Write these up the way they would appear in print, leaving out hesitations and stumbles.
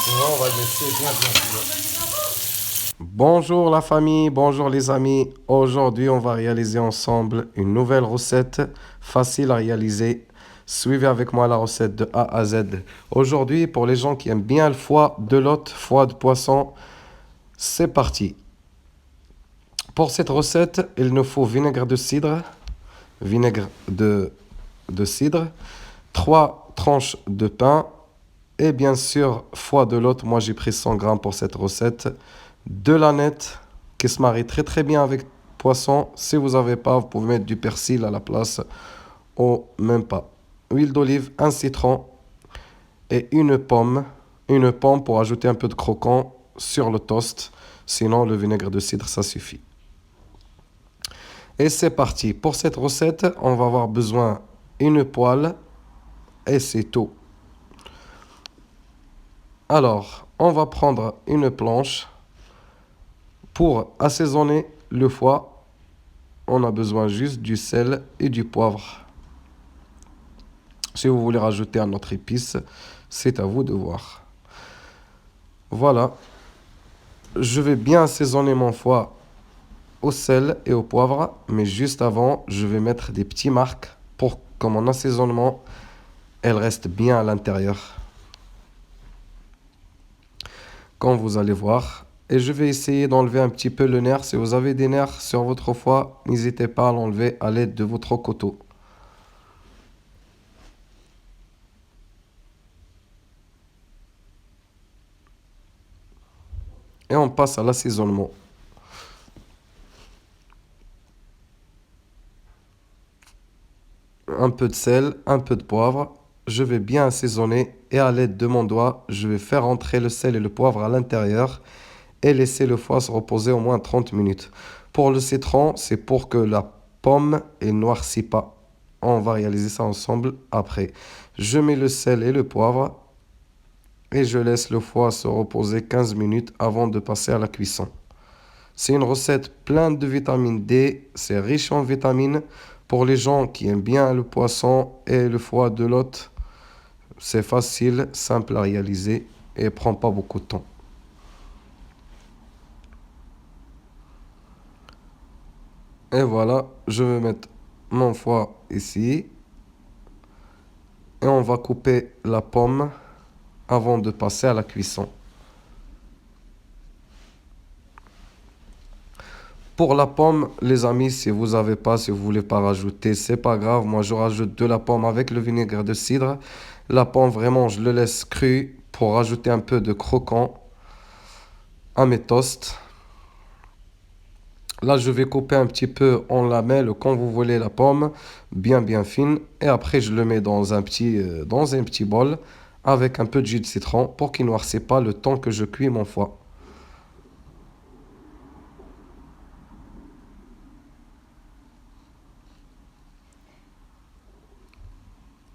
Et on va le laisser bien cuire. Bonjour la famille, bonjour les amis. Aujourd'hui, on va réaliser ensemble une nouvelle recette facile à réaliser. Suivez avec moi la recette de A à Z. Aujourd'hui, pour les gens qui aiment bien le foie de l'hôte, foie de poisson, c'est parti. Pour cette recette, il nous faut vinaigre de cidre, 3 tranches de pain et bien sûr foie de l'hôte. Moi j'ai pris 100 grammes pour cette recette. De l'aneth qui se marie très très bien avec poisson. Si vous n'avez pas, vous pouvez mettre du persil à la place ou même pas. Huile d'olive, un citron et une pomme. Une pomme pour ajouter un peu de croquant sur le toast. Sinon le vinaigre de cidre ça suffit. Et c'est parti. Pour cette recette, on va avoir besoin d'une poêle et c'est tout. Alors, on va prendre une planche. Pour assaisonner le foie, on a besoin juste du sel et du poivre. Si vous voulez rajouter un autre épice, c'est à vous de voir. Voilà. Je vais bien assaisonner mon foie au sel et au poivre, mais juste avant, je vais mettre des petits marques pour que mon assaisonnement, elle reste bien à l'intérieur. Comme vous allez voir. Et je vais essayer d'enlever un petit peu le nerf. Si vous avez des nerfs sur votre foie, n'hésitez pas à l'enlever à l'aide de votre couteau. Et on passe à l'assaisonnement. Un peu de sel, un peu de poivre. Je vais bien assaisonner et à l'aide de mon doigt, je vais faire entrer le sel et le poivre à l'intérieur et laisser le foie se reposer au moins 30 minutes. Pour le citron, c'est pour que la pomme ne noircisse pas. On va réaliser ça ensemble après. Je mets le sel et le poivre et je laisse le foie se reposer 15 minutes avant de passer à la cuisson. C'est une recette pleine de vitamine D, c'est riche en vitamines. Pour les gens qui aiment bien le poisson et le foie de l'hôte, c'est facile, simple à réaliser et prend pas beaucoup de temps. Et voilà, je vais mettre mon foie ici et on va couper la pomme avant de passer à la cuisson. Pour la pomme, les amis, si vous avez pas, si vous voulez pas rajouter, c'est pas grave. Moi, je rajoute de la pomme avec le vinaigre de cidre. La pomme, vraiment, je le laisse cru pour rajouter un peu de croquant à mes toasts. Là, je vais couper un petit peu en lamelles quand vous voulez la pomme, bien fine. Et après, je le mets dans un petit bol avec un peu de jus de citron pour qu'il ne noircisse pas le temps que je cuis mon foie.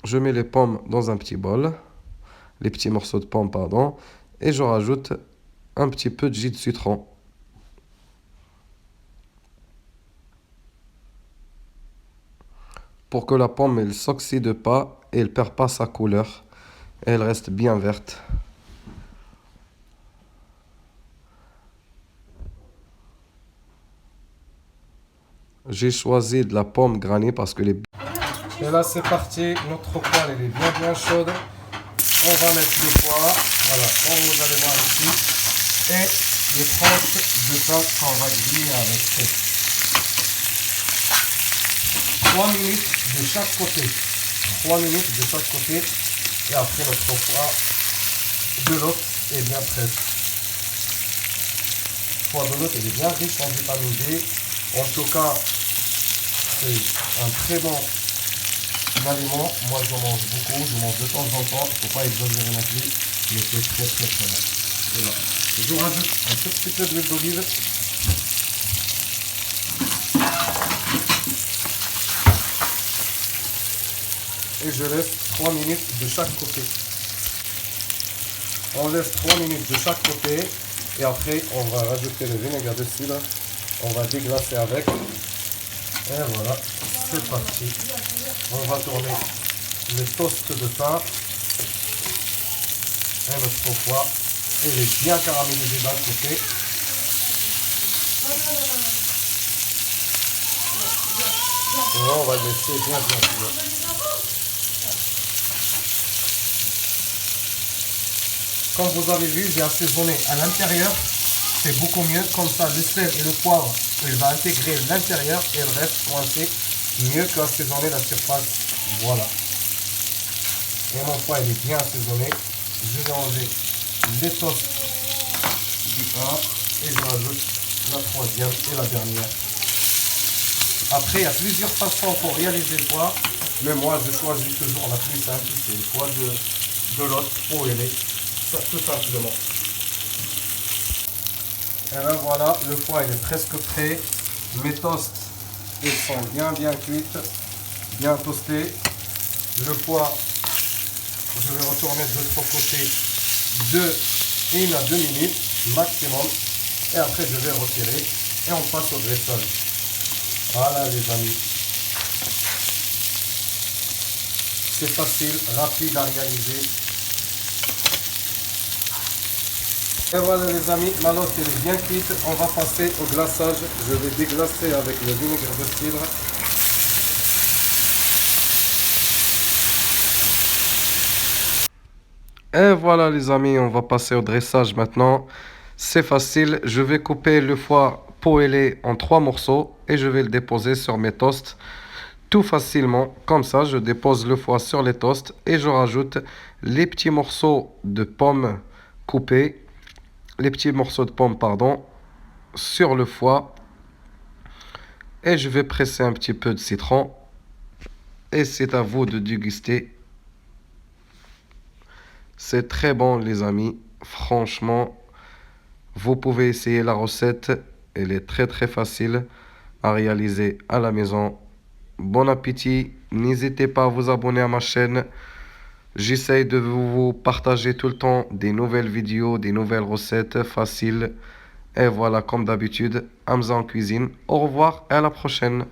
Je mets les pommes dans un petit bol, les petits morceaux de pommes, pardon, et je rajoute un petit peu de jus de citron. Pour que la pomme elle s'oxyde pas et elle perd pas sa couleur, et elle reste bien verte. J'ai choisi de la pomme granée parce que les... Et là c'est parti, notre poêle elle est bien chaude. On va mettre le foie, voilà, comme vous allez voir ici, et les tranches de pain qu'on va griller avec. 3 minutes de chaque côté. 3 minutes de chaque côté. Et après notre foie de l'hôte est bien prêt. Le foie de l'hôte est bien riche en vitamine D. En tout cas, c'est un très bon aliment. Moi je mange beaucoup, je mange de temps en temps. Il ne faut pas exagérer non plus. Mais c'est très bon. Voilà. Je rajoute un tout petit peu d'huile d'olive. Et je laisse 3 minutes de chaque côté. On laisse 3 minutes de chaque côté. Et après, on va rajouter le vinaigre de cidre. On va déglacer avec. Et voilà, c'est parti. On va tourner le toast de pain et notre foie. Il est bien caramélisé d'un côté. Et on va le laisser bien cuire. Comme vous avez vu, j'ai assaisonné à l'intérieur. C'est beaucoup mieux. Comme ça, le sel et le poivre, il va intégrer l'intérieur et le reste coincé. Mieux qu'assaisonner la surface. Voilà. Et mon foie, il est bien assaisonné. Je vais enlever les toasts du pain et je rajoute la troisième et la dernière. Après, il y a plusieurs façons pour réaliser le foie, mais moi, je choisis toujours la plus simple, c'est le foie de l'autre au lait, ça, tout simplement. Et là, voilà, le foie, il est presque prêt. Mes toasts, ils sont bien cuits, bien toastés. Le foie, je vais retourner de l'autre côté 1 à 2 minutes maximum. Et après, je vais retirer et on passe au dressage. Voilà les amis. C'est facile, rapide à réaliser. Et voilà les amis, ma lotte est bien cuite. On va passer au glaçage. Je vais déglacer avec le vinaigre de cidre. Et voilà les amis, on va passer au dressage maintenant. C'est facile, je vais couper le foie poêlé en 3 morceaux et je vais le déposer sur mes toasts. Tout facilement, comme ça, je dépose le foie sur les toasts et je rajoute les petits morceaux de pommes coupés, pardon, sur le foie. Et je vais presser un petit peu de citron. Et c'est à vous de déguster. C'est très bon les amis, franchement. Vous pouvez essayer la recette, elle est très facile à réaliser à la maison. Bon appétit, n'hésitez pas à vous abonner à ma chaîne. J'essaye de vous partager tout le temps des nouvelles vidéos, des nouvelles recettes faciles. Et voilà, comme d'habitude, Hamza en cuisine. Au revoir et à la prochaine.